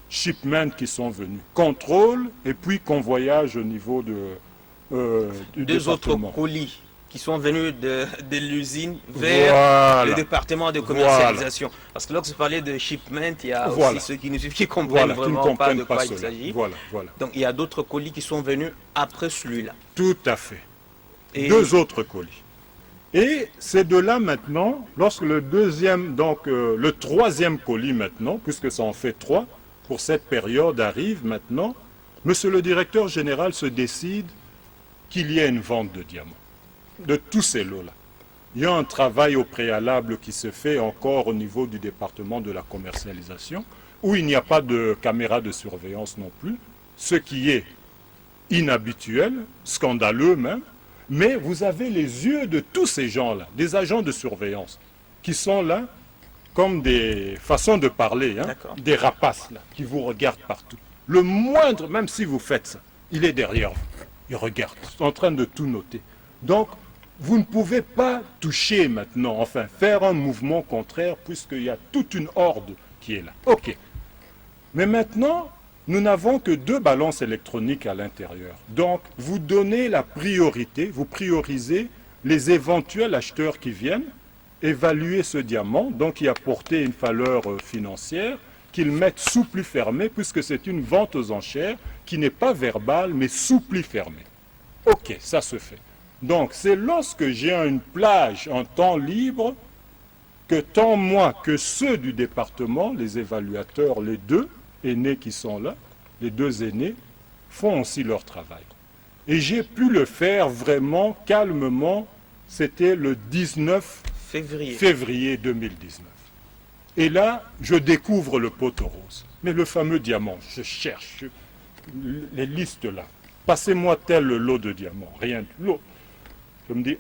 shipments qui sont venus. Contrôle et puis convoyage au niveau du 2 département. autres colis qui sont venus de l'usine vers le département de commercialisation. Voilà. Parce que lorsque vous parlez de shipment, il y a aussi ceux qui nous suivent qui comprennent vraiment pas de quoi il s'agit. Voilà. Donc il y a d'autres colis qui sont venus après celui-là. Tout à fait. Et 2 autres colis. Et c'est de là maintenant, lorsque le 3e colis maintenant, puisque ça en fait 3, pour cette période arrive maintenant, monsieur le directeur général se décide qu'il y ait une vente de diamants, de tous ces lots-là. Il y a un travail au préalable qui se fait encore au niveau du département de la commercialisation, où il n'y a pas de caméra de surveillance non plus, ce qui est inhabituel, scandaleux même, mais vous avez les yeux de tous ces gens-là, des agents de surveillance, qui sont là comme des façons de parler, des rapaces là, qui vous regardent partout. Le moindre, même si vous faites ça, il est derrière vous, il regarde, en train de tout noter. Donc, vous ne pouvez pas toucher maintenant, enfin faire un mouvement contraire puisqu'il y a toute une horde qui est là. Ok. Mais maintenant, nous n'avons que 2 balances électroniques à l'intérieur. Donc, vous donnez la priorité, vous priorisez les éventuels acheteurs qui viennent, évaluer ce diamant, donc qui a porté une valeur financière, qu'ils mettent sous pli fermé, puisque c'est une vente aux enchères qui n'est pas verbale, mais sous pli fermé. Ok, ça se fait. Donc, c'est lorsque j'ai une plage en temps libre que tant moi que ceux du département, les évaluateurs, les 2 aînés qui sont là, les 2 aînés, font aussi leur travail. Et j'ai pu le faire vraiment calmement, c'était le 19 février 2019. Et là, je découvre le poteau rose. Mais le fameux diamant, je cherche les listes là. Passez-moi tel lot de diamants, rien de l'autre. Je me dis,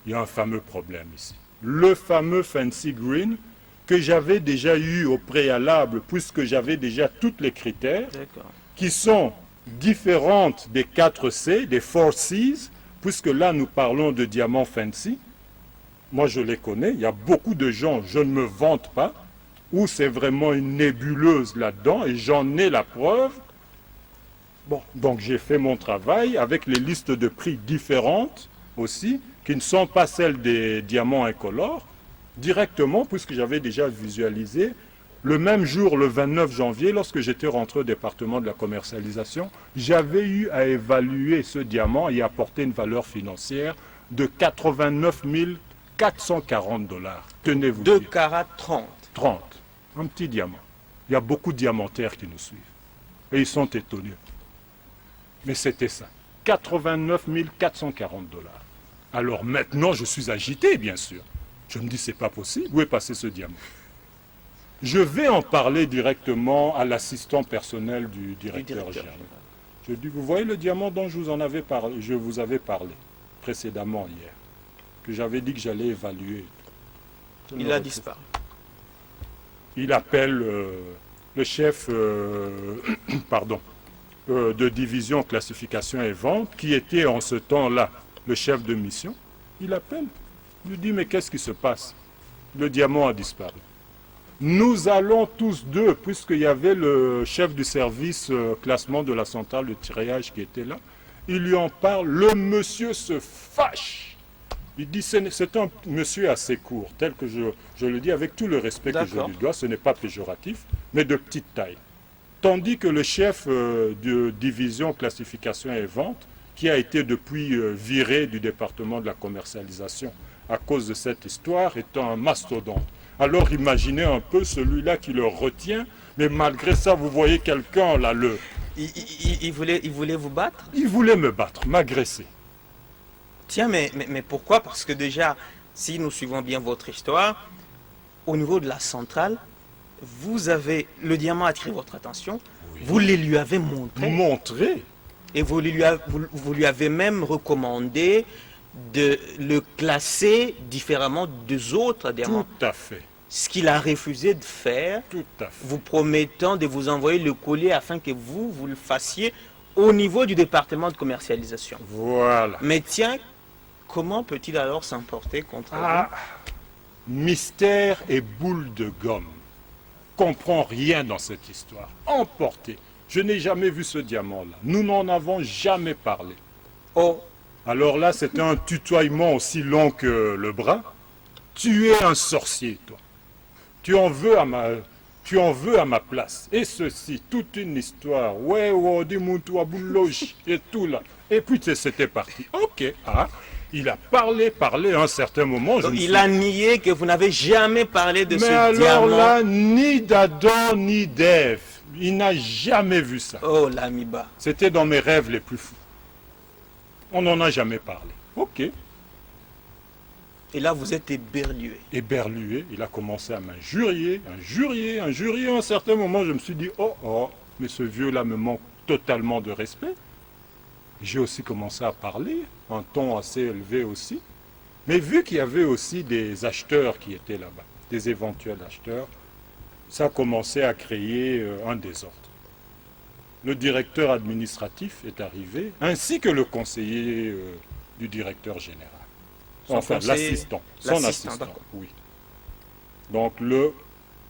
il y a un fameux problème ici. Le fameux Fancy Green que j'avais déjà eu au préalable, puisque j'avais déjà tous les critères, qui sont différentes des 4C, des 4Cs, puisque là nous parlons de diamants fancy. Moi je les connais, il y a beaucoup de gens, je ne me vante pas, où c'est vraiment une nébuleuse là-dedans, et j'en ai la preuve. Bon, donc j'ai fait mon travail avec les listes de prix différentes aussi, qui ne sont pas celles des diamants incolores, directement, puisque j'avais déjà visualisé. Le même jour, le 29 janvier, lorsque j'étais rentré au département de la commercialisation, j'avais eu à évaluer ce diamant et apporter une valeur financière de 89 440 $. Tenez-vous 2 bien. carats 30. 30. Un petit diamant. Il y a beaucoup de diamantaires qui nous suivent. Et ils sont étonnés. Mais c'était ça. 89 440 $. Alors maintenant, je suis agité, bien sûr. Je me dis, c'est pas possible. Où est passé ce diamant? Je vais en parler directement à l'assistant personnel du directeur général. Je dis, vous voyez le diamant dont je vous avais parlé précédemment hier, que j'avais dit que j'allais évaluer. Il a disparu. Il appelle le chef de division classification et vente, qui était en ce temps-là le chef de mission. Il appelle. Il lui dit, mais qu'est-ce qui se passe? Le diamant a disparu. Nous allons tous deux, puisqu'il y avait le chef du service classement de la centrale de tirage qui était là, il lui en parle, le monsieur se fâche. Il dit, c'est un monsieur assez court, tel que je le dis avec tout le respect que je lui dois, ce n'est pas péjoratif, mais de petite taille. Tandis que le chef de division classification et vente, qui a été depuis viré du département de la commercialisation à cause de cette histoire, est un mastodonte. Alors imaginez un peu celui-là qui le retient, mais malgré ça, vous voyez quelqu'un là, il voulait vous battre? Il voulait me battre, m'agresser. Tiens, mais pourquoi? Parce que déjà, si nous suivons bien votre histoire, au niveau de la centrale, le diamant a attiré votre attention, oui. Vous les lui avez montré. Montré. Et vous lui avez même recommandé de le classer différemment des autres diamants. Tout à fait. Ce qu'il a refusé de faire, tout à fait. Vous promettant de vous envoyer le collier afin que vous le fassiez au niveau du département de commercialisation. Voilà. Mais tiens, comment peut-il alors s'emporter contre vous? Mystère et boule de gomme. Comprends rien dans cette histoire. Emporté. Je n'ai jamais vu ce diamant-là. Nous n'en avons jamais parlé. Oh. Alors là, c'était un tutoiement aussi long que le bras. Tu es un sorcier, toi. Tu en veux à ma place. Et ceci, toute une histoire. Ouais, et tout là. Et puis c'était parti. Ok. Il a parlé à un certain moment. Il a nié que vous n'avez jamais parlé de ce diamant. Mais alors là, ni d'Adam ni d'Ève. Il n'a jamais vu ça. Oh, l'amiba. C'était dans mes rêves les plus fous. On n'en a jamais parlé. Ok. Et là, vous êtes éberlué. Éberlué, il a commencé à m'injurier, à un certain moment, je me suis dit, mais ce vieux-là me manque totalement de respect. J'ai aussi commencé à parler, un ton assez élevé aussi. Mais vu qu'il y avait aussi des acheteurs qui étaient là-bas, des éventuels acheteurs, ça a commencé à créer un désordre. Le directeur administratif est arrivé, ainsi que le conseiller du directeur général. Enfin, l'assistant. Son assistant, oui. Donc, le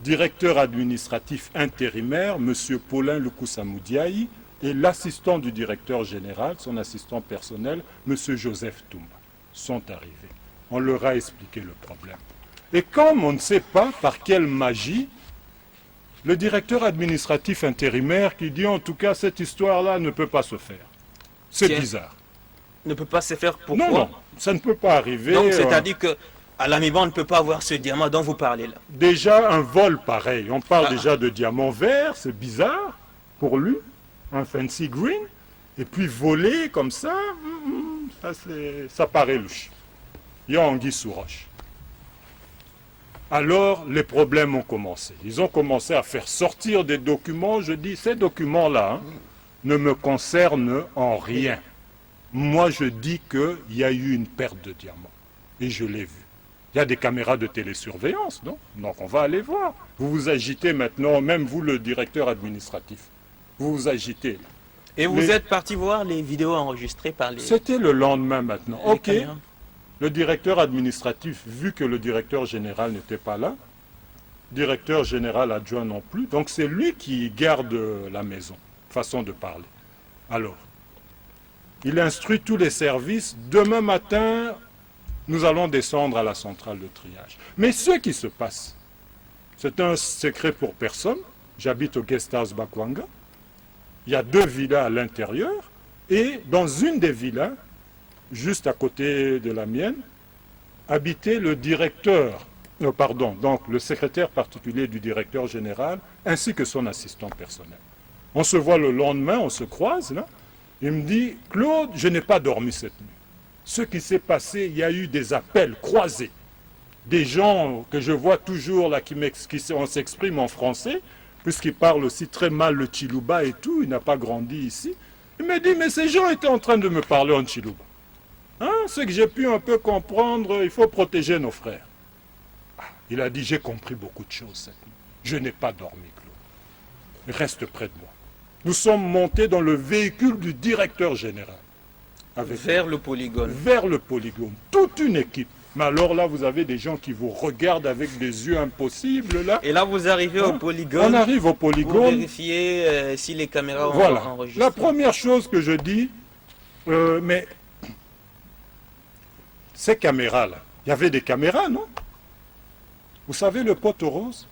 directeur administratif intérimaire, M. Paulin Lukusamoudiaï, et l'assistant du directeur général, son assistant personnel, M. Joseph Toumba, sont arrivés. On leur a expliqué le problème. Et comme on ne sait pas par quelle magie, le directeur administratif intérimaire qui dit en tout cas cette histoire-là ne peut pas se faire. C'est bizarre. Ne peut pas se faire pourquoi? Non, ça ne peut pas arriver. Donc c'est-à-dire que à l'Amiba, on ne peut pas avoir ce diamant dont vous parlez là. Déjà un vol pareil, on parle déjà de diamant vert, c'est bizarre pour lui, un fancy green, et puis voler comme ça, ça paraît louche. Il y a anguille sous roche. Alors, les problèmes ont commencé. Ils ont commencé à faire sortir des documents. Je dis, ces documents-là ne me concernent en rien. Moi, je dis qu'il y a eu une perte de diamants. Et je l'ai vu. Il y a des caméras de télésurveillance, non? Donc, on va aller voir. Vous vous agitez maintenant, même vous, le directeur administratif. Vous vous agitez. Et vous êtes parti voir les vidéos enregistrées par les... C'était le lendemain maintenant. Ok. Caméras. Le directeur administratif, vu que le directeur général n'était pas là, directeur général adjoint non plus, donc c'est lui qui garde la maison, façon de parler. Alors, il instruit tous les services, demain matin, nous allons descendre à la centrale de triage. Mais ce qui se passe, c'est un secret pour personne. J'habite au Guest House Bakwanga. Il y a 2 villas à l'intérieur, et dans une des villas, juste à côté de la mienne, habitait le directeur, donc le secrétaire particulier du directeur général, ainsi que son assistant personnel. On se voit le lendemain, on se croise, là. Il me dit, Claude, je n'ai pas dormi cette nuit. Ce qui s'est passé, il y a eu des appels croisés. Des gens que je vois toujours là, on s'exprime en français, puisqu'il parle aussi très mal le Chiluba et tout, il n'a pas grandi ici. Il me dit, mais ces gens étaient en train de me parler en Chiluba. Ce que j'ai pu un peu comprendre, il faut protéger nos frères. Il a dit, j'ai compris beaucoup de choses cette nuit. Je n'ai pas dormi, Claude. Reste près de moi. Nous sommes montés dans le véhicule du directeur général. Vers le polygone. Vers le polygone. Toute une équipe. Mais alors là, vous avez des gens qui vous regardent avec des yeux impossibles. Là. Et là, vous arrivez au polygone. On arrive au polygone. Vous vérifiez si les caméras ont enregistré. La première chose que je dis, mais ces caméras-là, il y avait des caméras, non? Vous savez, le poteau rose,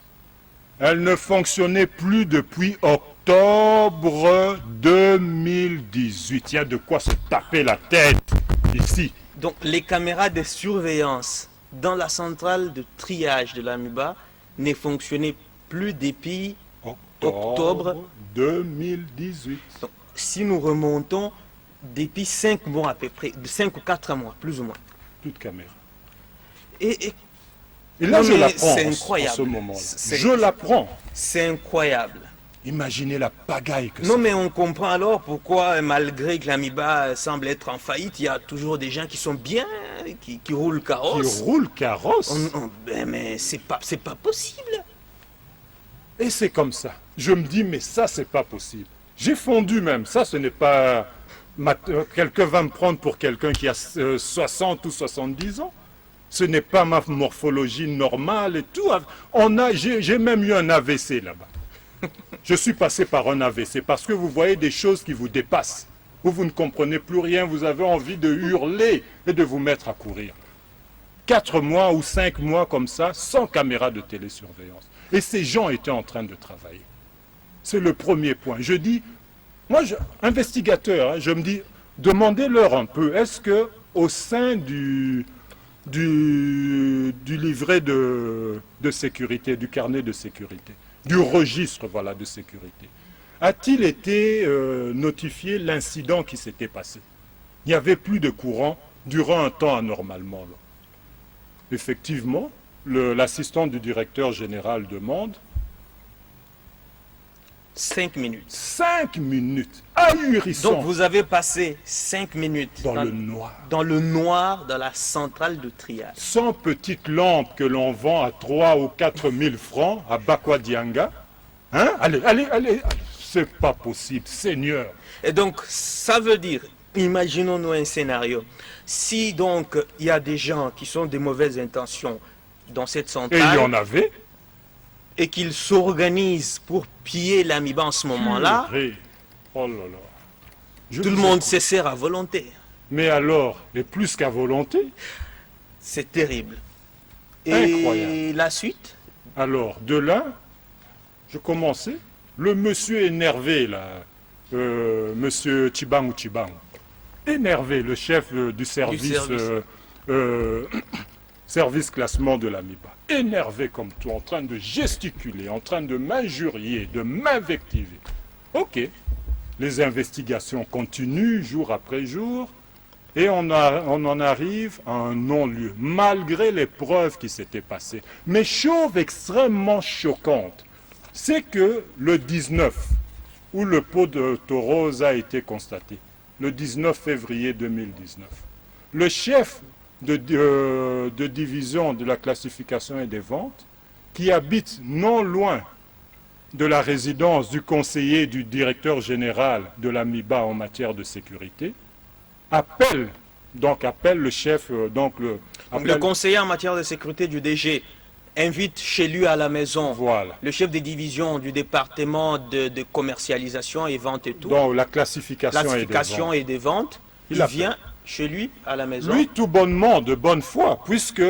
elle ne fonctionnait plus depuis octobre 2018. Il y a de quoi se taper la tête ici. Donc les caméras de surveillance dans la centrale de triage de l'Amiba ne fonctionnaient plus depuis octobre 2018. Donc, si nous remontons depuis 5 mois à peu près, 5 ou 4 mois, plus ou moins. Toute caméra. Et là, je l'apprends c'est incroyable. en ce moment-là. Je l'apprends. C'est incroyable. Imaginez la pagaille que Non, mais on comprend alors pourquoi, malgré que l'Amiba semble être en faillite, il y a toujours des gens qui sont bien, qui roulent carrosse. Qui roulent carrosse. Mais c'est pas possible. Et c'est comme ça. Je me dis, mais ça, c'est pas possible. J'ai fondu même. Ça, ce n'est pas... Quelqu'un va me prendre pour quelqu'un qui a 60 ou 70 ans. Ce n'est pas ma morphologie normale et tout. J'ai même eu un AVC là-bas. Je suis passé par un AVC parce que vous voyez des choses qui vous dépassent. Vous ne comprenez plus rien, vous avez envie de hurler et de vous mettre à courir. 4 mois ou 5 mois comme ça, sans caméra de télésurveillance. Et ces gens étaient en train de travailler. C'est le premier point. Je dis, moi, investigateur, je me dis, demandez-leur un peu, est-ce que au sein du livret de sécurité, du carnet de sécurité, du registre de sécurité, a-t-il été notifié l'incident qui s'était passé? Il n'y avait plus de courant durant un temps anormalement. Là. Effectivement, l'assistant du directeur général demande 5 minutes. 5 minutes, ahurissant. Donc vous avez passé 5 minutes dans le noir. Dans le noir, dans la centrale de triage. Sans petite lampe que l'on vend à 3 ou 4 000 francs à Bakwadianga. Hein? Allez, c'est pas possible, Seigneur. Et donc ça veut dire Imaginons-nous un scénario. Si donc il y a des gens qui sont de mauvaises intentions dans cette Et il y en centrale avait. et qu'ils s'organisent pour piller l'Amiba en ce moment-là, Purée. Oh là là. Je tout le vous monde écoute. se sert à volonté. Mais alors, et plus qu'à volonté, C'est terrible. Et Incroyable. la suite? alors de là, je commençais. Le monsieur énervé, là, monsieur Chibangu Chibangu, énervé, le chef du service, service. Service classement de l'AMIBA, énervé comme tout, en train de gesticuler, en train de m'injurier, de m'invectiver. Ok, les investigations continuent jour après jour, et on en arrive à un non-lieu, malgré les preuves qui s'étaient passées. Mais chose extrêmement choquante, c'est que le 19, où le pot de taureau a été constaté, le 19 février 2019, le chef de division de la classification et des ventes, qui habite non loin de la résidence du conseiller du directeur général de l'AMIBA en matière de sécurité, appelle le chef, Donc le conseiller en matière de sécurité du DG invite chez lui à la maison voilà. le chef de division du département de commercialisation et vente et tout, Donc la classification et des ventes, Il il appelle. vient chez lui à la maison. Lui, tout bonnement, de bonne foi, puisque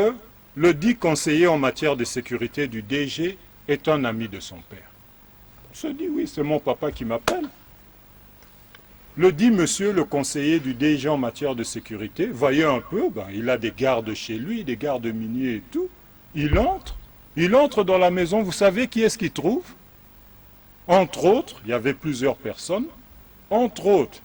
le dit conseiller en matière de sécurité du DG est un ami de son père. On se dit, oui, c'est mon papa qui m'appelle. Le dit monsieur, le conseiller du DG en matière de sécurité, voyez un peu, il a des gardes chez lui, des gardes miniers et tout. Il entre dans la maison, vous savez qui est-ce qu'il trouve? Entre autres, il y avait plusieurs personnes, entre autres,